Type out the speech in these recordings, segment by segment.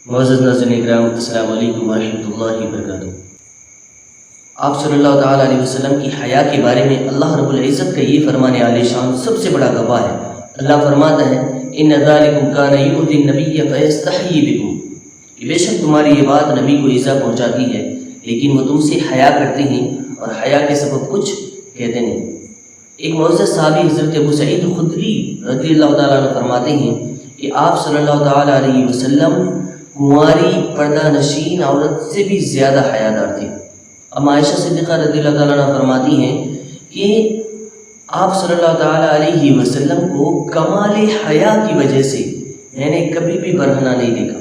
معزز ناظرین کرام، السلام علیکم ورحمۃ اللہ وبرکاتہ۔ آپ صلی اللہ تعالیٰ علیہ وسلم کی حیا کے بارے میں اللہ رب العزت کا یہ فرمان عالی شان سب سے بڑا گواہ ہے۔ اللہ فرماتا ہے ان ذالکم کان یؤذی النبی فیستحیی بکم، کہ بے شک تمہاری یہ بات نبی کو ایذا پہنچاتی ہے لیکن وہ تم سے حیا کرتے ہیں اور حیا کے سبب کچھ کہتے نہیں۔ ایک معزز صحابی حضرت ابو سعید خدری رضی اللہ تعالیٰ عنہ فرماتے ہیں کہ آپ صلی اللہ تعالیٰ علیہ وسلم کنواری پردہ نشین عورت سے بھی زیادہ حیادار تھے۔ اما عائشہ صدیقہ رضی اللہ تعالیٰ عنہ فرماتی ہیں کہ آپ صلی اللہ تعالیٰ علیہ وسلم کو کمال حیا کی وجہ سے میں نے کبھی بھی برہنہ نہیں دیکھا۔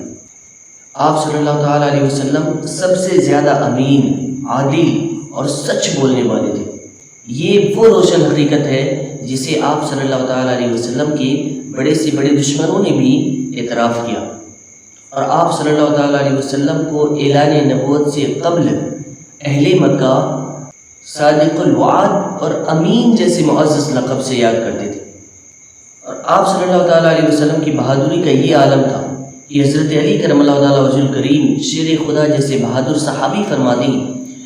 آپ صلی اللہ تعالیٰ علیہ وسلم سب سے زیادہ امین، عادل اور سچ بولنے والے تھے۔ یہ وہ روشن حقیقت ہے جسے آپ صلی اللہ تعالیٰ علیہ وسلم کے بڑے سے بڑے دشمنوں نے بھی اعتراف کیا، اور آپ صلی اللہ تعالیٰ علیہ وسلم کو اعلان نبوت سے قبل اہل مکہ صادق الوعد اور امین جیسے معزز لقب سے یاد کرتے تھے۔ اور آپ صلی اللہ تعالیٰ علیہ وسلم کی بہادری کا یہ عالم تھا کہ حضرت علی کرم اللہ تعالیٰ وجہ الکریم شیر خدا جیسے بہادر صحابی فرماتے ہیں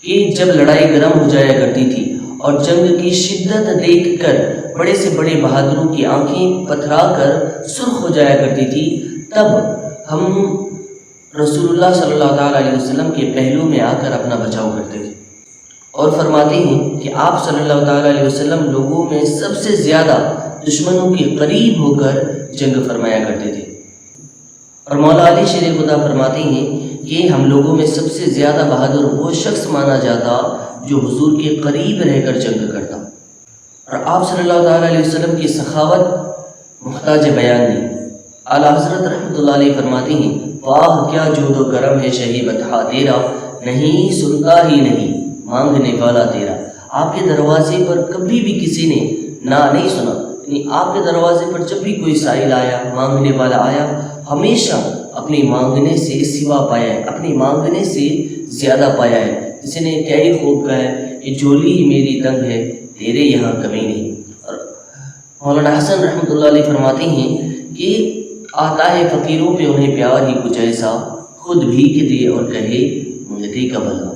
کہ جب لڑائی گرم ہو جایا کرتی تھی اور جنگ کی شدت دیکھ کر بڑے سے بڑے بہادروں کی آنکھیں پتھرا کر سرخ ہو جایا کرتی تھی، تب ہم رسول اللہ صلی اللہ تعالیٰ علیہ وسلم کے پہلو میں آ کر اپنا بچاؤ کرتے تھے، اور فرماتے ہیں کہ آپ صلی اللہ تعالیٰ علیہ وسلم لوگوں میں سب سے زیادہ دشمنوں کے قریب ہو کر جنگ فرمایا کرتے تھے۔ اور مولا علی شیر خدا فرماتے ہیں کہ ہم لوگوں میں سب سے زیادہ بہادر وہ شخص مانا جاتا جو حضور کے قریب رہ کر جنگ کرتا۔ اور آپ صلی اللہ تعالیٰ علیہ وسلم کی سخاوت محتاج بیان نہیں۔ اعلیٰ حضرت رحمۃ اللہ علیہ فرماتے ہیں واہ کیا جود و کرم ہے شہی بطحا تیرا، نہیں سنتا ہی نہیں مانگنے والا تیرا۔ آپ کے دروازے پر کبھی بھی کسی نے نہ نہیں سنا، یعنی آپ کے دروازے پر جب بھی کوئی سائل آیا، مانگنے والا آیا، ہمیشہ اپنی مانگنے سے سوا پایا ہے، اپنی مانگنے سے زیادہ پایا ہے۔ کسی نے کیا ہی خوب کہا ہے کہ جولی میری تنگ ہے تیرے یہاں کمی نہیں۔ اور مولانا حسن رحمۃ اللہ علیہ فرماتے ہیں کہ آتا ہے فقیروں پہ انہیں پیار ہی کچھ ایسا، خود بھی کہ دے اور کہے مجھے کا بھلا۔